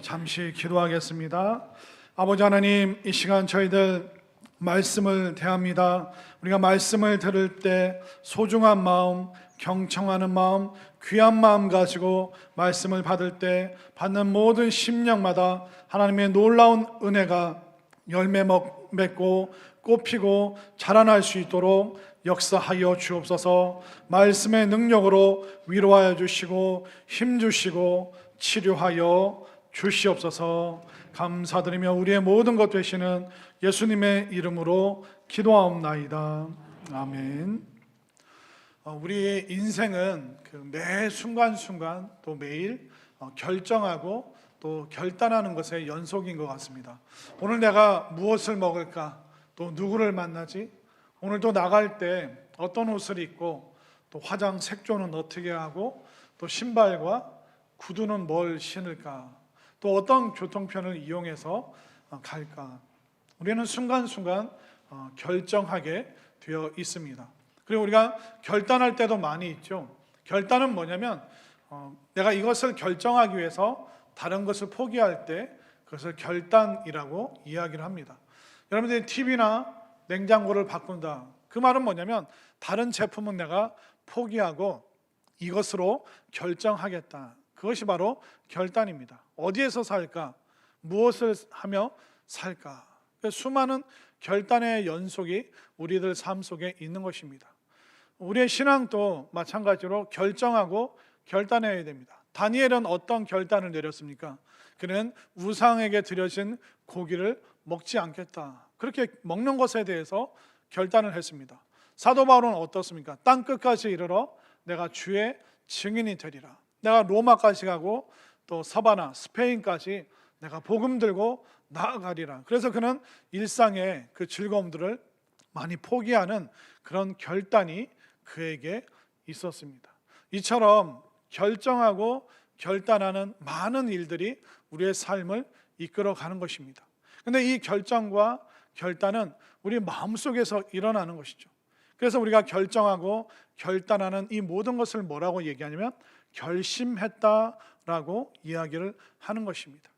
잠시 기도하겠습니다. 아버지 하나님, 이 시간 저희들 말씀을 대합니다. 우리가 말씀을 들을 때 소중한 마음, 경청하는 마음, 귀한 마음 가지고 말씀을 받을 때 받는 모든 심령마다 하나님의 놀라운 은혜가 열매 맺고 꽃피고 자라날 수 있도록 역사하여 주옵소서. 말씀의 능력으로 위로하여 주시고 힘 주시고 치료하여 주시옵소서. 감사드리며 우리의 모든 것 되시는 예수님의 이름으로 기도하옵나이다. 아멘. 우리 인생은 매 순간순간 또 매일 결정하고 또 결단하는 것의 연속인 것 같습니다. 오늘 내가 무엇을 먹을까? 또 누구를 만나지? 오늘 또 나갈 때 어떤 옷을 입고 또 화장 색조는 어떻게 하고 또 신발과 구두는 뭘 신을까? 또 어떤 교통편을 이용해서 갈까? 우리는 순간순간 결정하게 되어 있습니다. 그리고 우리가 결단할 때도 많이 있죠. 결단은 뭐냐면 내가 이것을 결정하기 위해서 다른 것을 포기할 때 그것을 결단이라고 이야기를 합니다. 여러분들이 TV나 냉장고를 바꾼다. 그 말은 뭐냐면 다른 제품은 내가 포기하고 이것으로 결정하겠다. 그것이 바로 결단입니다. 어디에서 살까? 무엇을 하며 살까? 수많은 결단의 연속이 우리들 삶 속에 있는 것입니다. 우리의 신앙도 마찬가지로 결정하고 결단해야 됩니다. 다니엘은 어떤 결단을 내렸습니까? 그는 우상에게 드려진 고기를 먹지 않겠다. 그렇게 먹는 것에 대해서 결단을 했습니다. 사도 바울은 어떻습니까? 땅 끝까지 이르러 내가 주의 증인이 되리라. 내가 로마까지 가고 또 서바나 스페인까지 내가 복음 들고 나아가리라. 그래서 그는 일상의 그 즐거움들을 많이 포기하는 그런 결단이 그에게 있었습니다. 이처럼 결정하고 결단하는 많은 일들이 우리의 삶을 이끌어가는 것입니다. 그런데 이 결정과 결단은 우리 마음속에서 일어나는 것이죠. 그래서 우리가 결정하고 결단하는 이 모든 것을 뭐라고 얘기하냐면 결심했다라고 이야기를 하는 것입니다.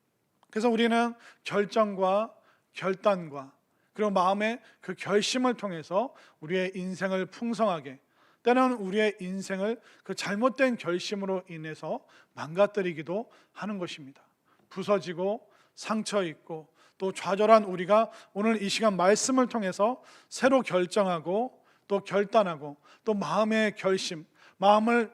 그래서 우리는 결정과 결단과 그리고 마음의 그 결심을 통해서 우리의 인생을 풍성하게, 때로는 우리의 인생을 그 잘못된 결심으로 인해서 망가뜨리기도 하는 것입니다. 부서지고 상처 있고 또 좌절한 우리가 오늘 이 시간 말씀을 통해서 새로 결정하고 또 결단하고 또 마음의 결심, 마음을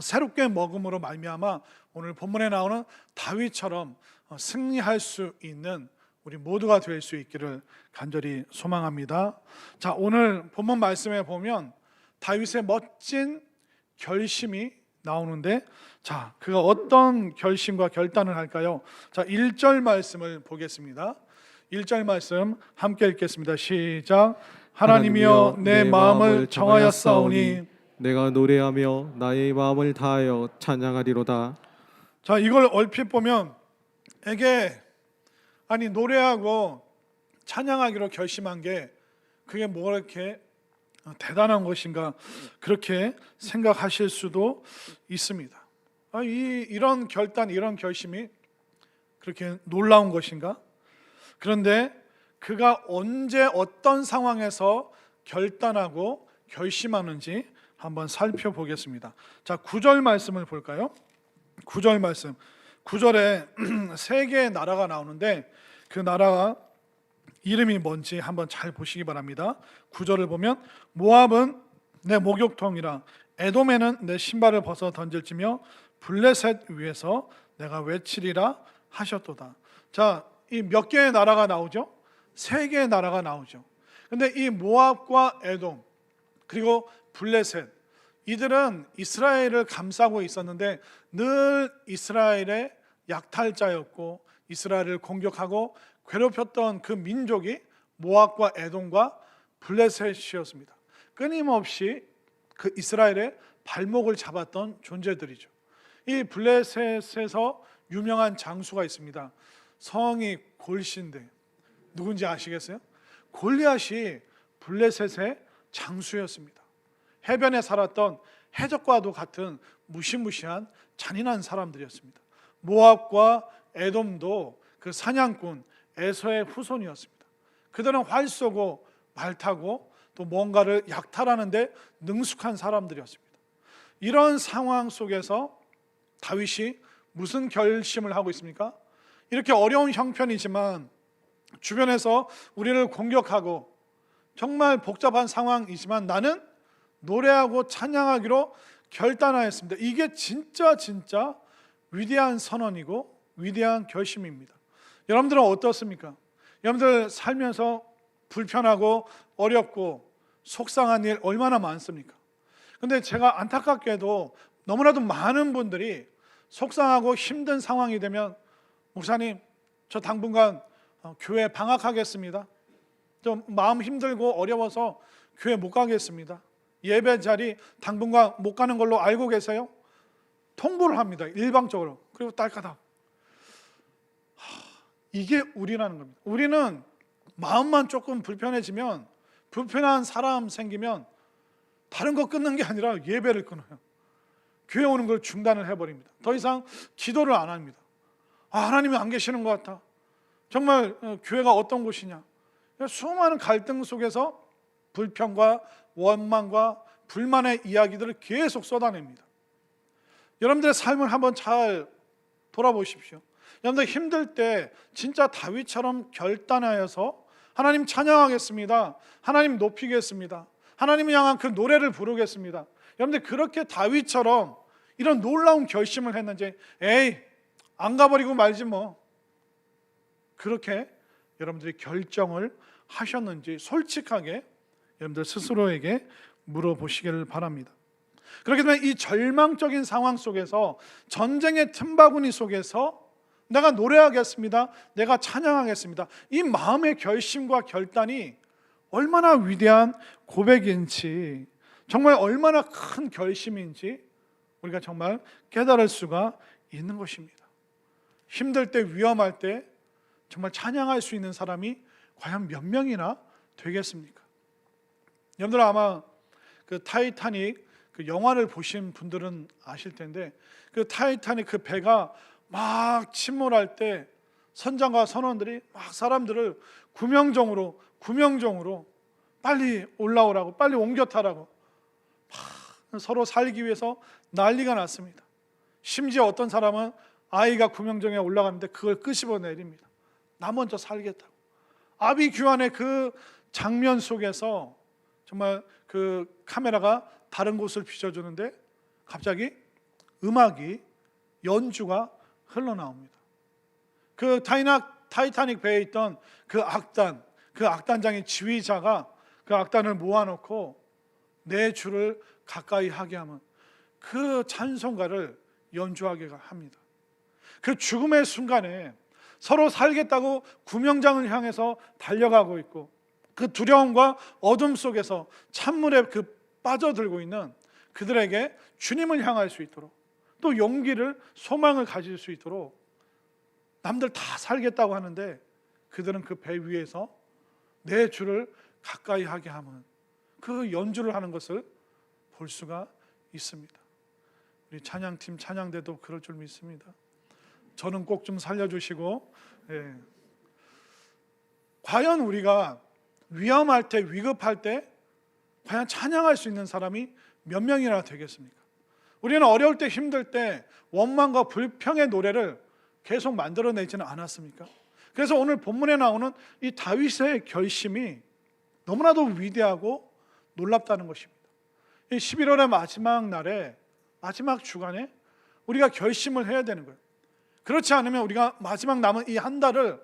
새롭게 먹음으로 말미암아 오늘 본문에 나오는 다윗처럼 승리할 수 있는 우리 모두가 될 수 있기를 간절히 소망합니다. 자, 오늘 본문 말씀에 보면 다윗의 멋진 결심이 나오는데, 자, 그가 어떤 결심과 결단을 할까요? 자, 1절 말씀을 보겠습니다. 1절 말씀 함께 읽겠습니다. 시작. 하나님이여 내 마음을 정하였사오니 내가 노래하며 나의 마음을 다하여 찬양하리로다. 자, 이걸 얼핏 보면 노래하고 찬양하기로 결심한 게 그게 뭐 이렇게 대단한 것인가 그렇게 생각하실 수도 있습니다. 이런 결단, 이런 결심이 그렇게 놀라운 것인가? 그런데 그가 언제 어떤 상황에서 결단하고 결심하는지 한번 살펴보겠습니다. 자, 9절 말씀을 볼까요? 9절 말씀. 9절에 세 개의 나라가 나오는데 그 나라가 이름이 뭔지 한번 잘 보시기 바랍니다. 9절을 보면 모압은 내 목욕통이라 에돔에는 내 신발을 벗어 던질지며 블레셋 위에서 내가 외치리라 하셨도다. 자, 이 몇 개의 나라가 나오죠? 세 개의 나라가 나오죠. 근데 이 모압과 에돔 그리고 블레셋, 이들은 이스라엘을 감싸고 있었는데 늘 이스라엘의 약탈자였고 이스라엘을 공격하고 괴롭혔던 그 민족이 모압과 에돔과 블레셋이었습니다. 끊임없이 그 이스라엘의 발목을 잡았던 존재들이죠. 이 블레셋에서 유명한 장수가 있습니다. 성이 골시인데 누군지 아시겠어요? 골리앗이 블레셋의 장수였습니다. 해변에 살았던 해적과도 같은 무시무시한 잔인한 사람들이었습니다. 모압과 에돔도 그 사냥꾼 에서의 후손이었습니다. 그들은 활 쏘고 말 타고 또 뭔가를 약탈하는데 능숙한 사람들이었습니다. 이런 상황 속에서 다윗이 무슨 결심을 하고 있습니까? 이렇게 어려운 형편이지만 주변에서 우리를 공격하고 정말 복잡한 상황이지만 나는 노래하고 찬양하기로 결단하였습니다. 이게 진짜 위대한 선언이고 위대한 결심입니다. 여러분들은 어떻습니까? 여러분들 살면서 불편하고 어렵고 속상한 일 얼마나 많습니까? 근데 제가 안타깝게도 너무나도 많은 분들이 속상하고 힘든 상황이 되면 목사님, 저 당분간 교회 방학하겠습니다. 좀 마음 힘들고 어려워서 교회 못 가겠습니다. 예배 자리 당분간 못 가는 걸로 알고 계세요? 통보를 합니다. 일방적으로. 그리고 딸까닥. 이게 우리라는 겁니다. 우리는 마음만 조금 불편해지면, 불편한 사람 생기면 다른 거 끊는 게 아니라 예배를 끊어요. 교회 오는 걸 중단을 해버립니다. 더 이상 기도를 안 합니다. 하나님이 안 계시는 것 같아. 정말 교회가 어떤 곳이냐. 수많은 갈등 속에서 불평과 원망과 불만의 이야기들을 계속 쏟아냅니다. 여러분들의 삶을 한번 잘 돌아보십시오. 여러분들 힘들 때 진짜 다윗처럼 결단하여서 하나님 찬양하겠습니다. 하나님 높이겠습니다. 하나님을 향한 그 노래를 부르겠습니다. 여러분들 그렇게 다윗처럼 이런 놀라운 결심을 했는지 에이 안 가버리고 말지 뭐, 그렇게 여러분들이 결정을 하셨는지 솔직하게 여러분들 스스로에게 물어보시기를 바랍니다. 그렇기 때문에 이 절망적인 상황 속에서, 전쟁의 틈바구니 속에서 내가 노래하겠습니다, 내가 찬양하겠습니다, 이 마음의 결심과 결단이 얼마나 위대한 고백인지, 정말 얼마나 큰 결심인지 우리가 정말 깨달을 수가 있는 것입니다. 힘들 때, 위험할 때 정말 찬양할 수 있는 사람이 과연 몇 명이나 되겠습니까? 여러분들 아마 그 타이타닉 그 영화를 보신 분들은 아실 텐데, 그 타이타닉 그 배가 막 침몰할 때 선장과 선원들이 막 사람들을 구명정으로 빨리 올라오라고, 빨리 옮겨 타라고 막 서로 살기 위해서 난리가 났습니다. 심지어 어떤 사람은 아이가 구명정에 올라가는데 그걸 끄집어 내립니다. 나 먼저 살겠다고. 아비규환의 그 장면 속에서 정말 그 카메라가 다른 곳을 비춰주는데 갑자기 음악이, 연주가 흘러나옵니다. 그 타이타닉 배에 있던 그 악단장의 지휘자가 그 악단을 모아놓고 내 주를 가까이 하게 하면 그 찬송가를 연주하게 합니다. 그 죽음의 순간에 서로 살겠다고 구명장을 향해서 달려가고 있고, 그 두려움과 어둠 속에서 찬물에 그 빠져들고 있는 그들에게 주님을 향할 수 있도록, 또 용기를, 소망을 가질 수 있도록, 남들 다 살겠다고 하는데 그들은 그 배 위에서 내 주를 가까이 하게 하면 그 연주를 하는 것을 볼 수가 있습니다. 우리 찬양팀 찬양대도 그럴 줄 믿습니다. 저는 꼭 좀 살려주시고, 과연 우리가 위험할 때, 위급할 때 과연 찬양할 수 있는 사람이 몇 명이나 되겠습니까? 우리는 어려울 때, 힘들 때 원망과 불평의 노래를 계속 만들어내지는 않았습니까? 그래서 오늘 본문에 나오는 이 다윗의 결심이 너무나도 위대하고 놀랍다는 것입니다. 이 11월의 마지막 날에, 마지막 주간에 우리가 결심을 해야 되는 거예요. 그렇지 않으면 우리가 마지막 남은 이 한 달을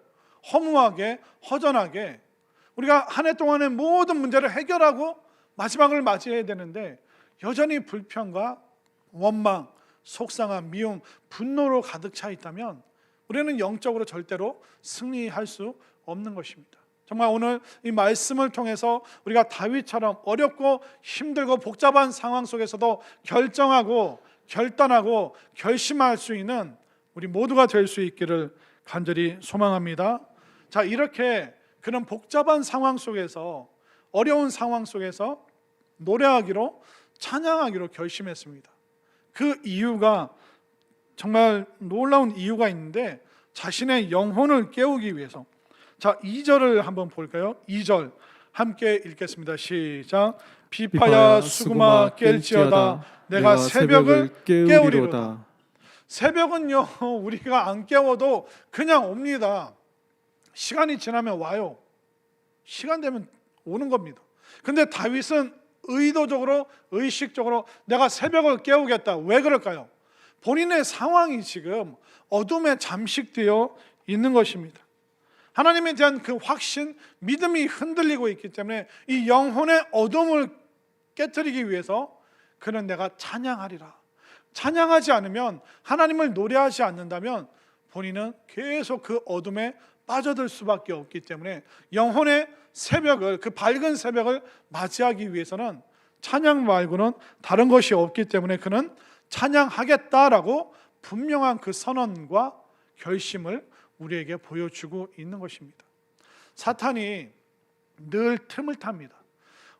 허무하게, 허전하게, 우리가 한 해 동안의 모든 문제를 해결하고 마지막을 맞이해야 되는데 여전히 불평과 원망, 속상함, 미움, 분노로 가득 차 있다면 우리는 영적으로 절대로 승리할 수 없는 것입니다. 정말 오늘 이 말씀을 통해서 우리가 다윗처럼 어렵고 힘들고 복잡한 상황 속에서도 결정하고 결단하고 결심할 수 있는 우리 모두가 될 수 있기를 간절히 소망합니다. 자, 이렇게 그런 복잡한 상황 속에서, 어려운 상황 속에서 노래하기로, 찬양하기로 결심했습니다. 그 이유가 정말 놀라운 이유가 있는데 자신의 영혼을 깨우기 위해서. 자, 2절을 한번 볼까요? 2절 함께 읽겠습니다. 시작. 비파야 수구마 깰지어다 내가 새벽을 깨우리로다. 새벽은요, 우리가 안 깨워도 그냥 옵니다. 시간이 지나면 와요. 시간 되면 오는 겁니다. 근데 다윗은 의도적으로, 의식적으로 내가 새벽을 깨우겠다. 왜 그럴까요? 본인의 상황이 지금 어둠에 잠식되어 있는 것입니다. 하나님에 대한 그 확신, 믿음이 흔들리고 있기 때문에 이 영혼의 어둠을 깨트리기 위해서 그는 내가 찬양하리라. 찬양하지 않으면, 하나님을 노래하지 않는다면 본인은 계속 그 어둠에 빠져들 수밖에 없기 때문에 영혼의 새벽을, 그 밝은 새벽을 맞이하기 위해서는 찬양 말고는 다른 것이 없기 때문에 그는 찬양하겠다라고 분명한 그 선언과 결심을 우리에게 보여주고 있는 것입니다. 사탄이 늘 틈을 탑니다.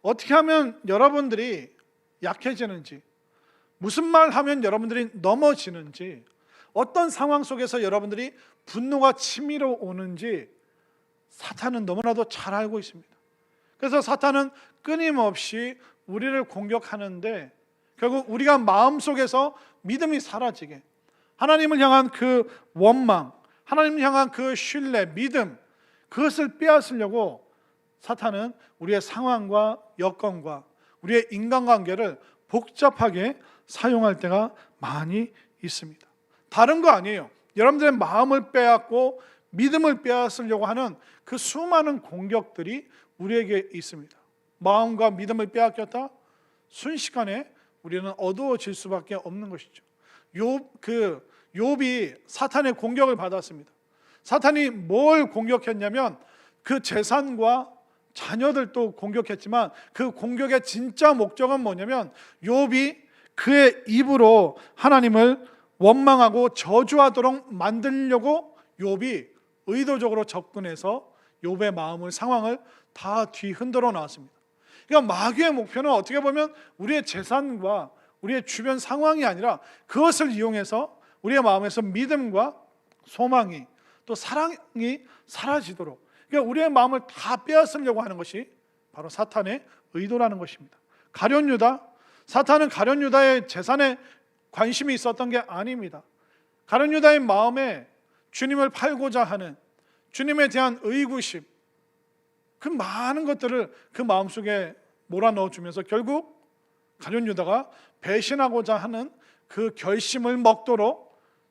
어떻게 하면 여러분들이 약해지는지, 무슨 말 하면 여러분들이 넘어지는지, 어떤 상황 속에서 여러분들이 분노가 치밀어 오는지 사탄은 너무나도 잘 알고 있습니다. 그래서 사탄은 끊임없이 우리를 공격하는데 결국 우리가 마음속에서 믿음이 사라지게, 하나님을 향한 그 원망, 하나님을 향한 그 신뢰, 믿음, 그것을 빼앗으려고 사탄은 우리의 상황과 여건과 우리의 인간관계를 복잡하게 사용할 때가 많이 있습니다. 다른 거 아니에요. 여러분들의 마음을 빼앗고 믿음을 빼앗으려고 하는 그 수많은 공격들이 우리에게 있습니다. 마음과 믿음을 빼앗겼다? 순식간에 우리는 어두워질 수밖에 없는 것이죠. 욥이 사탄의 공격을 받았습니다. 사탄이 뭘 공격했냐면 그 재산과 자녀들도 공격했지만 그 공격의 진짜 목적은 뭐냐면 욥이 그의 입으로 하나님을 원망하고 저주하도록 만들려고 욥이 의도적으로 접근해서 욥의 마음을, 상황을 다 뒤흔들어 놨습니다. 그러니까 마귀의 목표는 어떻게 보면 우리의 재산과 우리의 주변 상황이 아니라 그것을 이용해서 우리의 마음에서 믿음과 소망이 또 사랑이 사라지도록, 그러니까 우리의 마음을 다 빼앗으려고 하는 것이 바로 사탄의 의도라는 것입니다. 가룟 유다, 사탄은 가룟 유다의 재산에 관심이 있었던 게 아닙니다. 가룟 유다의 마음에 주님을 팔고자 하는, 주님에 대한 의구심, 그 많은 것들을 그 마음속에 몰아넣어 주면서 결국 가룟 유다가 배신하고자 하는 그 결심을 먹도록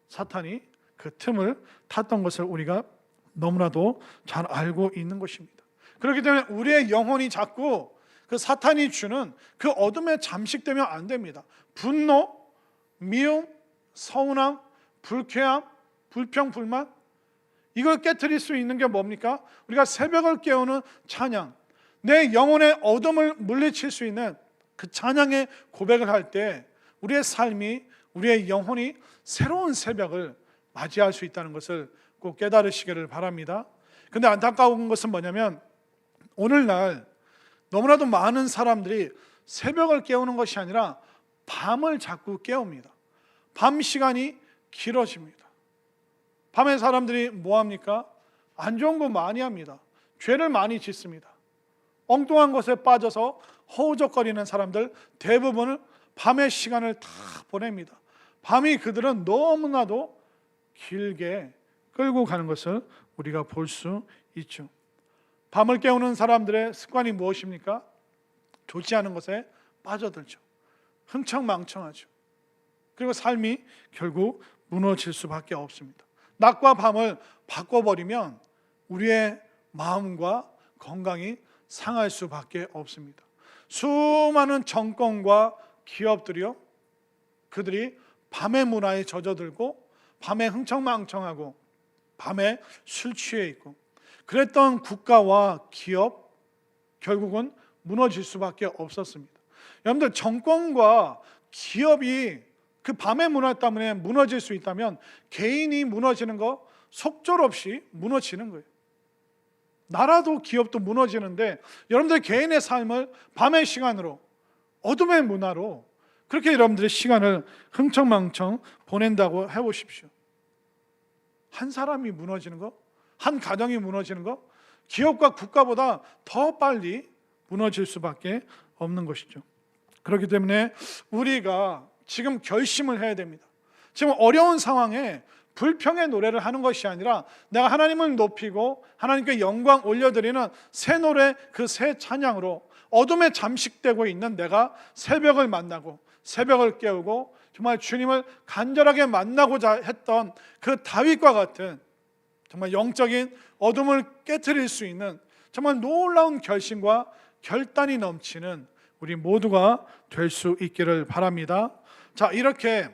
사탄이 그 틈을 탔던 것을 우리가 너무나도 잘 알고 있는 것입니다. 그렇기 때문에 우리의 영혼이 자꾸 그 사탄이 주는 그 어둠에 잠식되면 안 됩니다. 분노, 미움, 서운함, 불쾌함, 불평, 불만, 이걸 깨트릴 수 있는 게 뭡니까? 우리가 새벽을 깨우는 찬양, 내 영혼의 어둠을 물리칠 수 있는 그 찬양의 고백을 할 때 우리의 삶이, 우리의 영혼이 새로운 새벽을 맞이할 수 있다는 것을 꼭 깨달으시기를 바랍니다. 근데 안타까운 것은 뭐냐면 오늘날 너무나도 많은 사람들이 새벽을 깨우는 것이 아니라 밤을 자꾸 깨웁니다. 밤 시간이 길어집니다. 밤에 사람들이 뭐합니까? 안 좋은 거 많이 합니다. 죄를 많이 짓습니다. 엉뚱한 것에 빠져서 허우적거리는 사람들 대부분은 밤의 시간을 다 보냅니다. 밤이 그들은 너무나도 길게 끌고 가는 것을 우리가 볼 수 있죠. 밤을 깨우는 사람들의 습관이 무엇입니까? 좋지 않은 것에 빠져들죠. 흥청망청하죠. 그리고 삶이 결국 무너질 수밖에 없습니다. 낮과 밤을 바꿔버리면 우리의 마음과 건강이 상할 수밖에 없습니다. 수많은 정권과 기업들이요, 그들이 밤의 문화에 젖어들고 밤에 흥청망청하고 밤에 술 취해 있고 그랬던 국가와 기업 결국은 무너질 수밖에 없었습니다. 여러분들, 정권과 기업이 그 밤의 문화 때문에 무너질 수 있다면 개인이 무너지는 거 속절없이 무너지는 거예요. 나라도 기업도 무너지는데 여러분들 개인의 삶을 밤의 시간으로, 어둠의 문화로 그렇게 여러분들의 시간을 흥청망청 보낸다고 해보십시오. 한 사람이 무너지는 거, 한 가정이 무너지는 거, 기업과 국가보다 더 빨리 무너질 수밖에 없는 것이죠. 그렇기 때문에 우리가 지금 결심을 해야 됩니다. 지금 어려운 상황에 불평의 노래를 하는 것이 아니라 내가 하나님을 높이고 하나님께 영광 올려드리는 새 노래, 그 새 찬양으로 어둠에 잠식되고 있는 내가 새벽을 만나고 새벽을 깨우고 정말 주님을 간절하게 만나고자 했던 그 다윗과 같은 정말 영적인 어둠을 깨트릴 수 있는 정말 놀라운 결심과 결단이 넘치는 우리 모두가 될 수 있기를 바랍니다. 자, 이렇게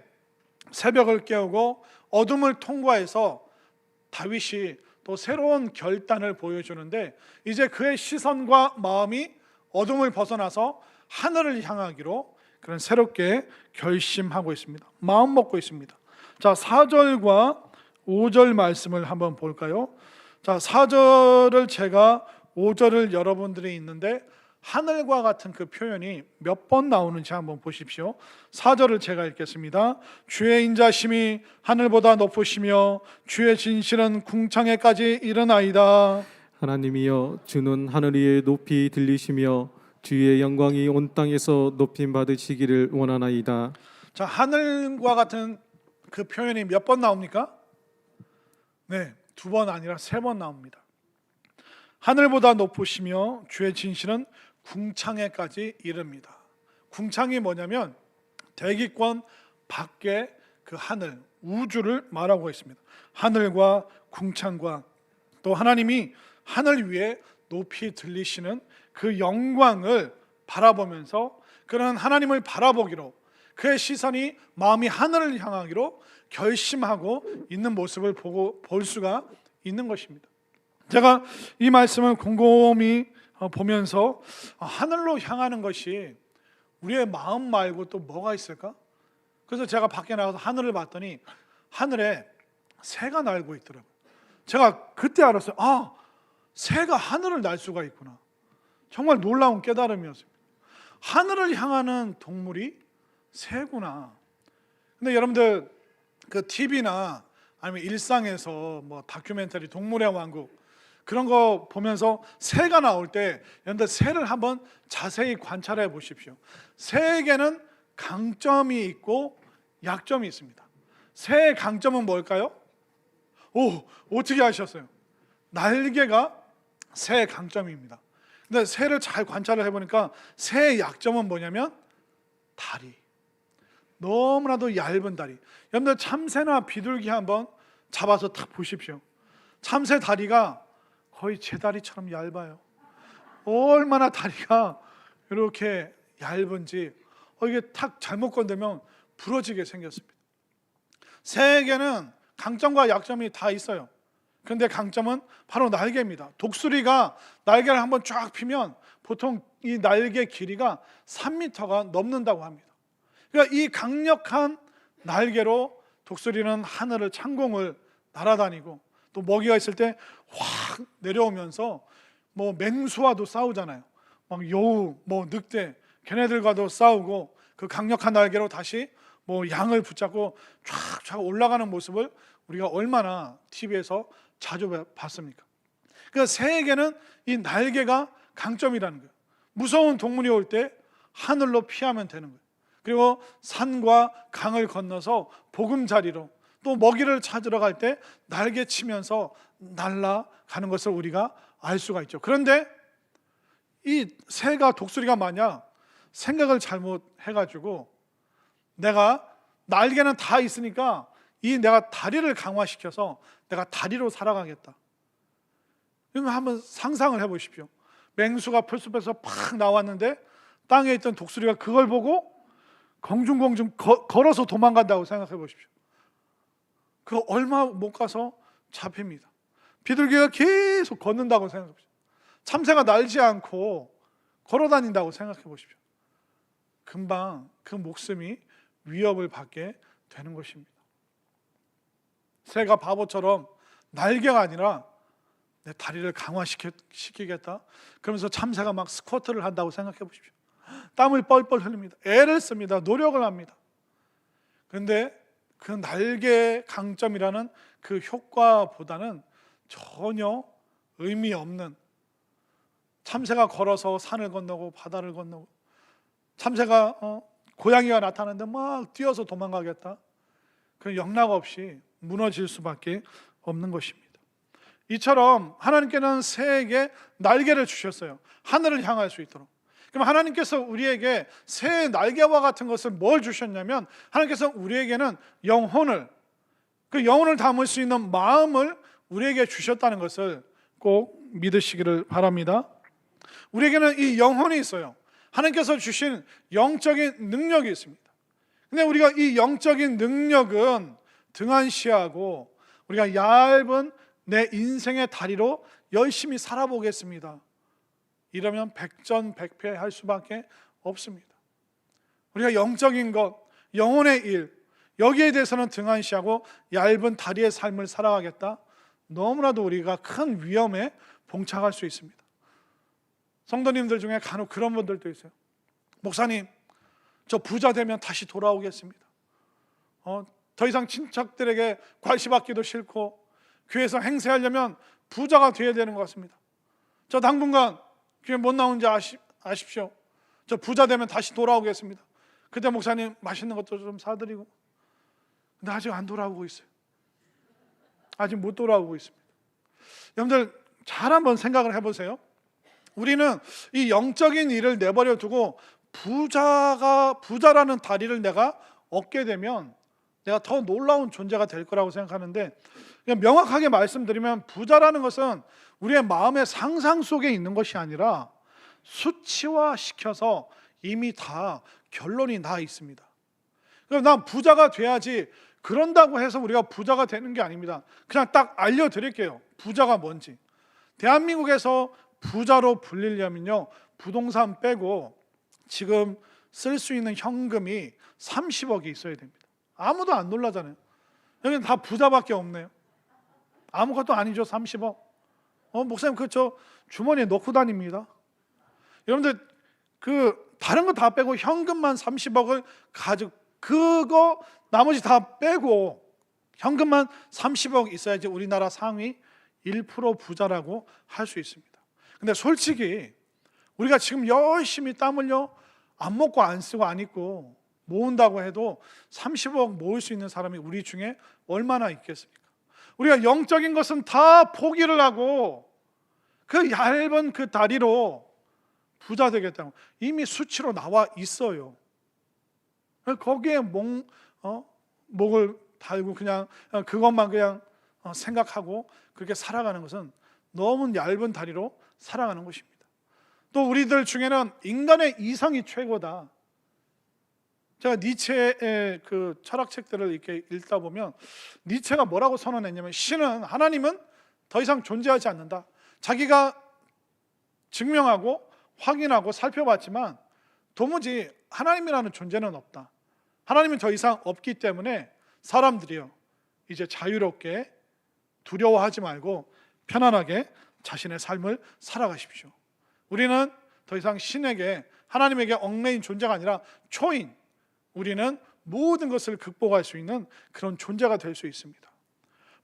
새벽을 깨우고 어둠을 통과해서 다윗이 또 새로운 결단을 보여주는데, 이제 그의 시선과 마음이 어둠을 벗어나서 하늘을 향하기로 그런 새롭게 결심하고 있습니다. 마음 먹고 있습니다. 자, 4절과 5절 말씀을 한번 볼까요? 자, 4절을 제가 5절을 여러분들이 있는데 하늘과 같은 그 표현이 몇 번 나오는지 한번 보십시오. 4절을 제가 읽겠습니다. 주의 인자심이 하늘보다 높으시며 주의 진실은 궁창에까지 이르나이다. 하나님이여 주는 하늘 위에 높이 들리시며 주의 영광이 온 땅에서 높임 받으시기를 원하나이다. 자, 하늘과 같은 그 표현이 몇 번 나옵니까? 네, 2번 아니라 3번 나옵니다. 하늘보다 높으시며 주의 진실은 궁창에까지 이릅니다. 궁창이 뭐냐면 대기권 밖에 그 하늘, 우주를 말하고 있습니다. 하늘과 궁창과 또 하나님이 하늘 위에 높이 들리시는 그 영광을 바라보면서 그런 하나님을 바라보기로, 그의 시선이 마음이 하늘을 향하기로 결심하고 있는 모습을 볼 수가 있는 것입니다. 제가 이 말씀을 곰곰이 보면서 하늘로 향하는 것이 우리의 마음 말고 또 뭐가 있을까? 그래서 제가 밖에 나가서 하늘을 봤더니 하늘에 새가 날고 있더라고요. 제가 그때 알았어요. 아, 새가 하늘을 날 수가 있구나. 정말 놀라운 깨달음이었습니다. 하늘을 향하는 동물이 새구나. 근데 여러분들 그 TV나 아니면 일상에서 뭐 다큐멘터리 동물의 왕국 그런 거 보면서 새가 나올 때 여러분들 새를 한번 자세히 관찰해 보십시오. 새에게는 강점이 있고 약점이 있습니다. 새의 강점은 뭘까요? 어떻게 아셨어요? 날개가 새의 강점입니다. 근데 새를 잘 관찰을 해보니까 새의 약점은 뭐냐면 다리. 너무나도 얇은 다리. 여러분들 참새나 비둘기 한번 잡아서 딱 보십시오. 참새 다리가 거의 제 다리처럼 얇아요. 얼마나 다리가 이렇게 얇은지 이게 탁 잘못 건들면 부러지게 생겼습니다. 새에게는 강점과 약점이 다 있어요. 그런데 강점은 바로 날개입니다. 독수리가 날개를 한번 쫙 피면 보통 이 날개 길이가 3m가 넘는다고 합니다. 그러니까 이 강력한 날개로 독수리는 하늘을 창공을 날아다니고 또 먹이가 있을 때 확 내려오면서 뭐 맹수와도 싸우잖아요. 막 여우, 뭐 늑대, 걔네들과도 싸우고 그 강력한 날개로 다시 뭐 양을 붙잡고 쫙쫙 올라가는 모습을 우리가 얼마나 TV에서 자주 봤습니까? 그러니까 새에게는 이 날개가 강점이라는 거예요. 무서운 동물이 올 때 하늘로 피하면 되는 거예요. 그리고 산과 강을 건너서 보금자리로 또 먹이를 찾으러 갈 때 날개 치면서 날아가는 것을 우리가 알 수가 있죠. 그런데 이 새가 독수리가 만약 생각을 잘못해가지고 내가 날개는 다 있으니까 이 내가 다리를 강화시켜서 내가 다리로 살아가겠다. 그러면 한번 상상을 해보십시오. 맹수가 풀숲에서 팍 나왔는데 땅에 있던 독수리가 그걸 보고 공중공중 걸어서 도망간다고 생각해 보십시오. 그 얼마 못 가서 잡힙니다. 비둘기가 계속 걷는다고 생각해 보십시오. 참새가 날지 않고 걸어 다닌다고 생각해 보십시오. 금방 그 목숨이 위협을 받게 되는 것입니다. 새가 바보처럼 날개가 아니라 내 다리를 강화시키겠다 그러면서 참새가 막 스쿼트를 한다고 생각해 보십시오. 땀을 뻘뻘 흘립니다. 애를 씁니다. 노력을 합니다. 그런데 그 날개의 강점이라는 그 효과보다는 전혀 의미 없는, 참새가 걸어서 산을 건너고 바다를 건너고, 참새가 고양이가 나타나는데 막 뛰어서 도망가겠다, 그 영락 없이 무너질 수밖에 없는 것입니다. 이처럼 하나님께는 새에게 날개를 주셨어요. 하늘을 향할 수 있도록. 그럼 하나님께서 우리에게 새의 날개와 같은 것을 뭘 주셨냐면, 하나님께서 우리에게는 영혼을, 그 영혼을 담을 수 있는 마음을 우리에게 주셨다는 것을 꼭 믿으시기를 바랍니다. 우리에게는 이 영혼이 있어요. 하나님께서 주신 영적인 능력이 있습니다. 근데 우리가 이 영적인 능력은 등한시하고 우리가 얇은 내 인생의 다리로 열심히 살아보겠습니다, 이러면 백전백패할 수밖에 없습니다. 우리가 영적인 것, 영혼의 일, 여기에 대해서는 등한시하고 얇은 다리의 삶을 살아가겠다, 너무나도 우리가 큰 위험에 봉착할 수 있습니다. 성도님들 중에 간혹 그런 분들도 있어요. 목사님, 저 부자 되면 다시 돌아오겠습니다. 더 이상 친척들에게 괄시받기도 싫고 교회에서 행세하려면 부자가 되어야 되는 것 같습니다. 저 당분간 교회 못 나오는지 아십시오. 저 부자 되면 다시 돌아오겠습니다. 그때 목사님 맛있는 것도 좀 사드리고. 근데 아직 안 돌아오고 있어요. 아직 못 돌아오고 있습니다. 여러분들 잘 한번 생각을 해보세요. 우리는 이 영적인 일을 내버려 두고 부자라는 다리를 내가 얻게 되면 내가 더 놀라운 존재가 될 거라고 생각하는데, 그냥 명확하게 말씀드리면 부자라는 것은 우리의 마음의 상상 속에 있는 것이 아니라 수치화시켜서 이미 다 결론이 나 있습니다. 그럼 난 부자가 돼야지, 그런다고 해서 우리가 부자가 되는 게 아닙니다. 그냥 딱 알려드릴게요, 부자가 뭔지. 대한민국에서 부자로 불리려면요, 부동산 빼고 지금 쓸 수 있는 현금이 30억이 있어야 됩니다. 아무도 안 놀라잖아요. 여기는 다 부자밖에 없네요. 아무것도 아니죠, 30억. 목사님 그저 주머니에 넣고 다닙니다. 여러분들 그 다른 거 다 빼고 현금만 30억을 가지고, 그거 나머지 다 빼고 현금만 30억 있어야지 우리나라 상위 1% 부자라고 할 수 있습니다. 근데 솔직히 우리가 지금 열심히 땀 흘려 안 먹고 안 쓰고 안 입고 모은다고 해도 30억 모을 수 있는 사람이 우리 중에 얼마나 있겠습니까? 우리가 영적인 것은 다 포기를 하고 그 얇은 그 다리로 부자 되겠다고 이미 수치로 나와 있어요. 거기에 목을 달고 그냥 그것만 그냥 생각하고 그렇게 살아가는 것은 너무 얇은 다리로 살아가는 것입니다. 또 우리들 중에는 인간의 이성이 최고다. 제가 니체의 그 철학책들을 이렇게 읽다 보면 니체가 뭐라고 선언했냐면, 하나님은 더 이상 존재하지 않는다. 자기가 증명하고 확인하고 살펴봤지만 도무지 하나님이라는 존재는 없다. 하나님은 더 이상 없기 때문에 사람들이요, 이제 자유롭게 두려워하지 말고 편안하게 자신의 삶을 살아가십시오. 우리는 더 이상 신에게, 하나님에게 얽매인 존재가 아니라 초인, 우리는 모든 것을 극복할 수 있는 그런 존재가 될 수 있습니다.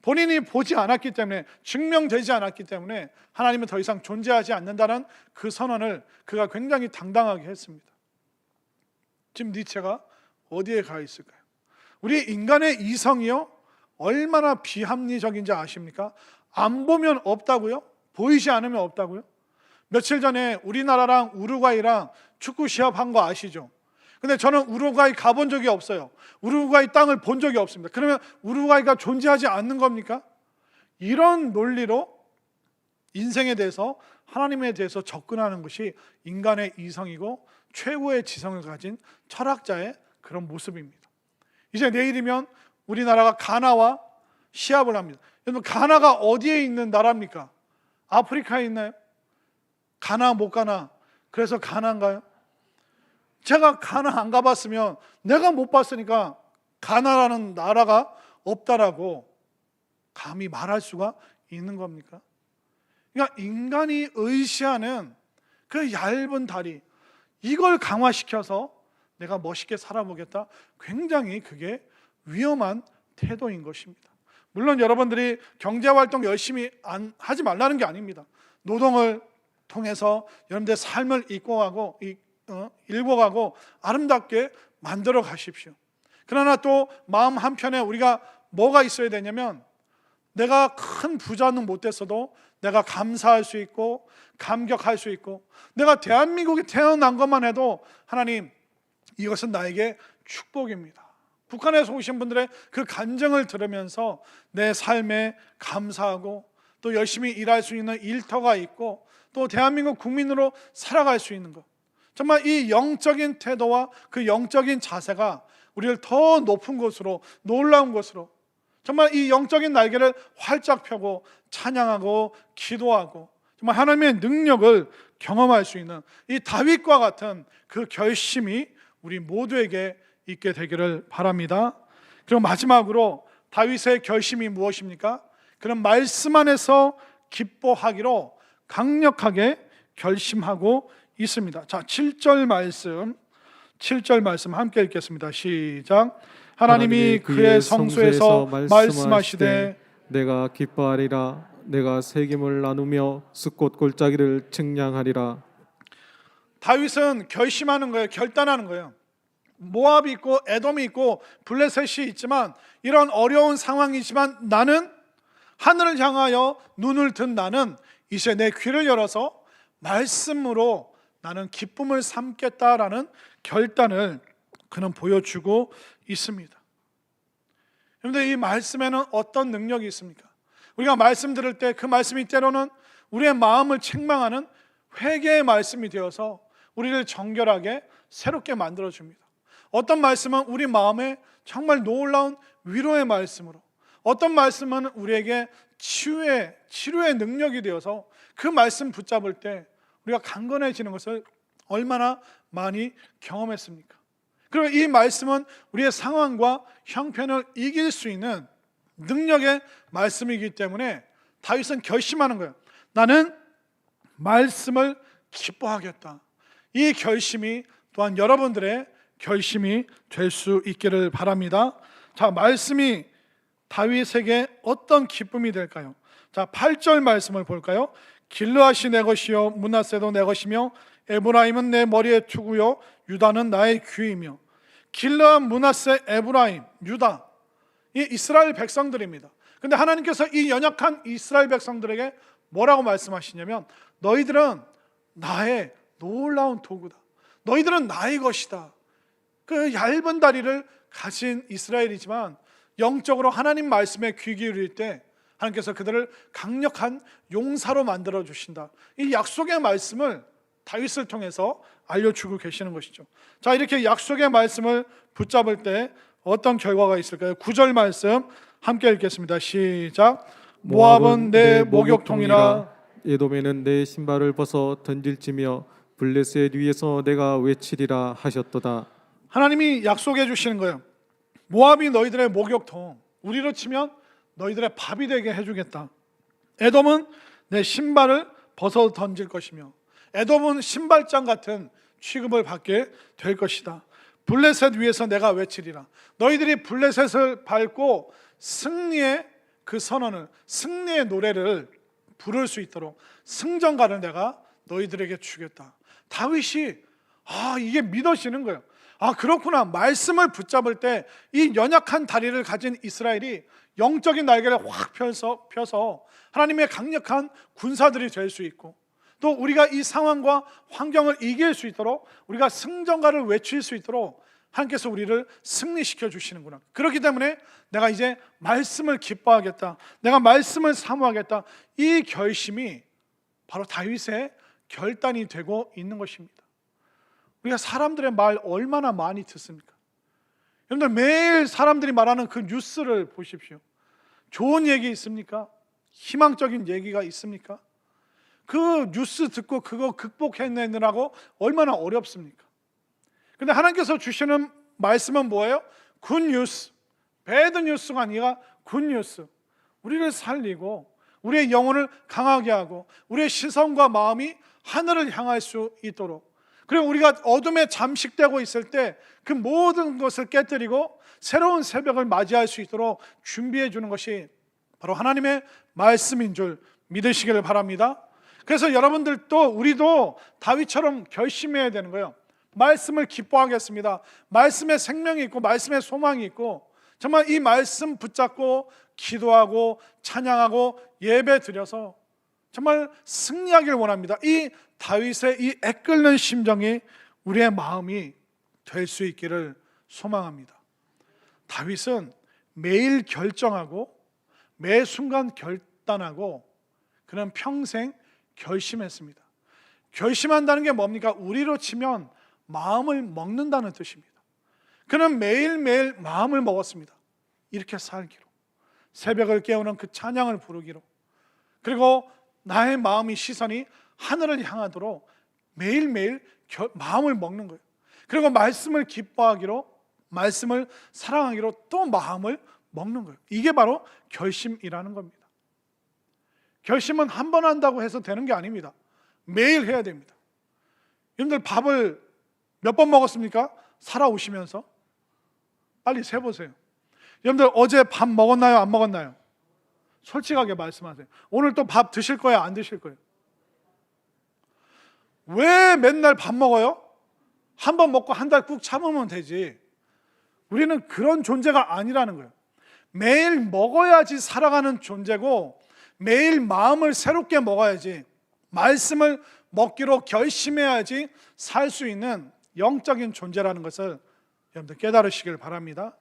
본인이 보지 않았기 때문에, 증명되지 않았기 때문에 하나님은 더 이상 존재하지 않는다는 그 선언을 그가 굉장히 당당하게 했습니다. 지금 니체가 어디에 가 있을까요? 우리 인간의 이성이요, 얼마나 비합리적인지 아십니까? 안 보면 없다고요? 보이지 않으면 없다고요? 며칠 전에 우리나라랑 우루과이랑 축구 시합한 거 아시죠? 근데 저는 우루과이 가본 적이 없어요. 우루과이 땅을 본 적이 없습니다. 그러면 우루과이가 존재하지 않는 겁니까? 이런 논리로 인생에 대해서, 하나님에 대해서 접근하는 것이 인간의 이성이고 최고의 지성을 가진 철학자의 그런 모습입니다. 이제 내일이면 우리나라가 가나와 시합을 합니다. 여러분, 가나가 어디에 있는 나라입니까? 아프리카에 있나요? 가나 못 가나? 그래서 가나인가요? 제가 가나 안 가봤으면, 내가 못 봤으니까 가나라는 나라가 없다라고 감히 말할 수가 있는 겁니까? 그러니까 인간이 의시하는 그 얇은 다리, 이걸 강화시켜서 내가 멋있게 살아보겠다, 굉장히 그게 위험한 태도인 것입니다. 물론 여러분들이 경제활동 열심히 하지 말라는 게 아닙니다. 노동을 통해서 여러분들의 삶을 읽어가고 아름답게 만들어 가십시오. 그러나 또 마음 한편에 우리가 뭐가 있어야 되냐면, 내가 큰 부자는 못됐어도 내가 감사할 수 있고 감격할 수 있고, 내가 대한민국에 태어난 것만 해도 하나님, 이것은 나에게 축복입니다. 북한에서 오신 분들의 그 간증을 들으면서 내 삶에 감사하고 또 열심히 일할 수 있는 일터가 있고 또 대한민국 국민으로 살아갈 수 있는 것, 정말 이 영적인 태도와 그 영적인 자세가 우리를 더 높은 곳으로, 놀라운 곳으로, 정말 이 영적인 날개를 활짝 펴고 찬양하고 기도하고 정말 하나님의 능력을 경험할 수 있는 이 다윗과 같은 그 결심이 우리 모두에게 있게 되기를 바랍니다. 그리고 마지막으로 다윗의 결심이 무엇입니까? 그런 말씀 안에서 기뻐하기로 강력하게 결심하고 있습니다. 자, 7절 말씀 함께 읽겠습니다. 시작. 하나님이 그의 성소에서 말씀하시되 내가 기뻐하리라. 내가 세겜을 나누며 숫꽃 골짜기를 측량하리라. 다윗은 결심하는 거예요. 결단하는 거예요. 모압이 있고 에돔이 있고 블레셋이 있지만, 이런 어려운 상황이지만 나는 하늘을 향하여 눈을 든 나는 이제 내 귀를 열어서 말씀으로 나는 기쁨을 삼겠다라는 결단을 그는 보여주고 있습니다. 여러분들, 이 말씀에는 어떤 능력이 있습니까? 우리가 말씀 들을 때 그 말씀이 때로는 우리의 마음을 책망하는 회개의 말씀이 되어서 우리를 정결하게 새롭게 만들어줍니다. 어떤 말씀은 우리 마음에 정말 놀라운 위로의 말씀으로, 어떤 말씀은 우리에게 치료의 능력이 되어서 그 말씀 붙잡을 때 우리가 강건해지는 것을 얼마나 많이 경험했습니까? 그리고 이 말씀은 우리의 상황과 형편을 이길 수 있는 능력의 말씀이기 때문에 다윗은 결심하는 거예요. 나는 말씀을 기뻐하겠다. 이 결심이 또한 여러분들의 결심이 될 수 있기를 바랍니다. 자, 말씀이 다윗에게 어떤 기쁨이 될까요? 자, 8절 말씀을 볼까요? 길르앗이 내 것이요 므낫세도 내 것이며 에브라임은 내 머리의 투구요 유다는 나의 귀이며. 길르앗, 므낫세, 에브라임, 유다, 이 이스라엘 백성들입니다. 근데 하나님께서 이 연약한 이스라엘 백성들에게 뭐라고 말씀하시냐면, 너희들은 나의 놀라운 도구다. 너희들은 나의 것이다. 그 얇은 다리를 가진 이스라엘이지만 영적으로 하나님 말씀에 귀 기울일 때 하나님께서 그들을 강력한 용사로 만들어 주신다. 이 약속의 말씀을 다윗을 통해서 알려주고 계시는 것이죠. 자, 이렇게 약속의 말씀을 붙잡을 때 어떤 결과가 있을까요? 9절 말씀 함께 읽겠습니다. 시작. 모압은 내 목욕통이라. 에돔에는 내 신발을 벗어 던질지며 블레셋 위에서 내가 외치리라 하셨도다. 하나님이 약속해 주시는 거예요. 모압이 너희들의 목욕통, 우리로 치면 너희들의 밥이 되게 해주겠다. 에돔은 내 신발을 벗어 던질 것이며, 에돔은 신발장 같은 취급을 받게 될 것이다. 블레셋 위에서 내가 외치리라. 너희들이 블레셋을 밟고 승리의 그 선언을, 승리의 노래를 부를 수 있도록 승전가를 내가 너희들에게 주겠다. 다윗이 이게 믿어지는 거예요. 그렇구나. 말씀을 붙잡을 때 이 연약한 다리를 가진 이스라엘이 영적인 날개를 확 펴서 하나님의 강력한 군사들이 될 수 있고, 또 우리가 이 상황과 환경을 이길 수 있도록, 우리가 승전가를 외칠 수 있도록 하나님께서 우리를 승리시켜 주시는구나. 그렇기 때문에 내가 이제 말씀을 기뻐하겠다, 내가 말씀을 사모하겠다, 이 결심이 바로 다윗의 결단이 되고 있는 것입니다. 우리가 사람들의 말 얼마나 많이 듣습니까? 여러분들, 매일 사람들이 말하는 그 뉴스를 보십시오. 좋은 얘기 있습니까? 희망적인 얘기가 있습니까? 그 뉴스 듣고 그거 극복해내느라고 얼마나 어렵습니까? 근데 하나님께서 주시는 말씀은 뭐예요? 굿뉴스, 배드뉴스가 아니라 굿뉴스. 우리를 살리고 우리의 영혼을 강하게 하고 우리의 시선과 마음이 하늘을 향할 수 있도록, 그리고 우리가 어둠에 잠식되고 있을 때 그 모든 것을 깨뜨리고 새로운 새벽을 맞이할 수 있도록 준비해 주는 것이 바로 하나님의 말씀인 줄 믿으시기를 바랍니다. 그래서 여러분들도 우리도 다윗처럼 결심해야 되는 거예요. 말씀을 기뻐하겠습니다. 말씀에 생명이 있고 말씀에 소망이 있고 정말 이 말씀 붙잡고 기도하고 찬양하고 예배 드려서 정말 승리하길 원합니다. 이 다윗의 이 애끓는 심정이 우리의 마음이 될 수 있기를 소망합니다. 다윗은 매일 결정하고 매 순간 결단하고 그는 평생 결심했습니다. 결심한다는 게 뭡니까? 우리로 치면 마음을 먹는다는 뜻입니다. 그는 매일매일 마음을 먹었습니다. 이렇게 살기로, 새벽을 깨우는 그 찬양을 부르기로, 그리고 나의 마음이 시선이 하늘을 향하도록 매일매일 마음을 먹는 거예요. 그리고 말씀을 기뻐하기로, 말씀을 사랑하기로 또 마음을 먹는 거예요. 이게 바로 결심이라는 겁니다. 결심은 한 번 한다고 해서 되는 게 아닙니다. 매일 해야 됩니다. 여러분들 밥을 몇 번 먹었습니까? 살아오시면서 빨리 세보세요. 여러분들 어제 밥 먹었나요? 안 먹었나요? 솔직하게 말씀하세요. 오늘 또 밥 드실 거예요? 안 드실 거예요? 왜 맨날 밥 먹어요? 한 번 먹고 한 달 꾹 참으면 되지. 우리는 그런 존재가 아니라는 거예요. 매일 먹어야지 살아가는 존재고 매일 마음을 새롭게 먹어야지, 말씀을 먹기로 결심해야지 살 수 있는 영적인 존재라는 것을 여러분들 깨달으시길 바랍니다.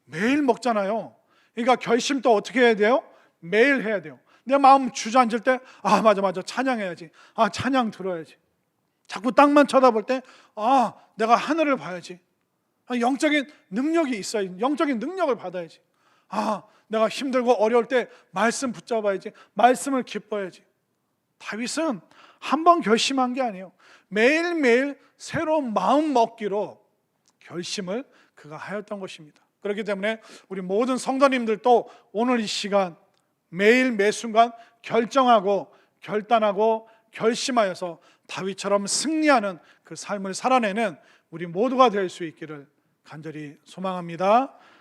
매일 먹잖아요. 그러니까 결심도 어떻게 해야 돼요? 매일 해야 돼요. 내 마음 주저앉을 때 맞아 찬양해야지, 찬양 들어야지. 자꾸 땅만 쳐다볼 때 내가 하늘을 봐야지. 영적인 능력이 있어야, 영적인 능력을 받아야지. 내가 힘들고 어려울 때 말씀 붙잡아야지, 말씀을 기뻐해야지. 다윗은 한 번 결심한 게 아니에요. 매일매일 새로운 마음 먹기로 결심을 그가 하였던 것입니다. 그렇기 때문에 우리 모든 성도님들도 오늘 이 시간 매일 매 순간 결정하고 결단하고 결심하여서 다윗처럼 승리하는 그 삶을 살아내는 우리 모두가 될 수 있기를 간절히 소망합니다.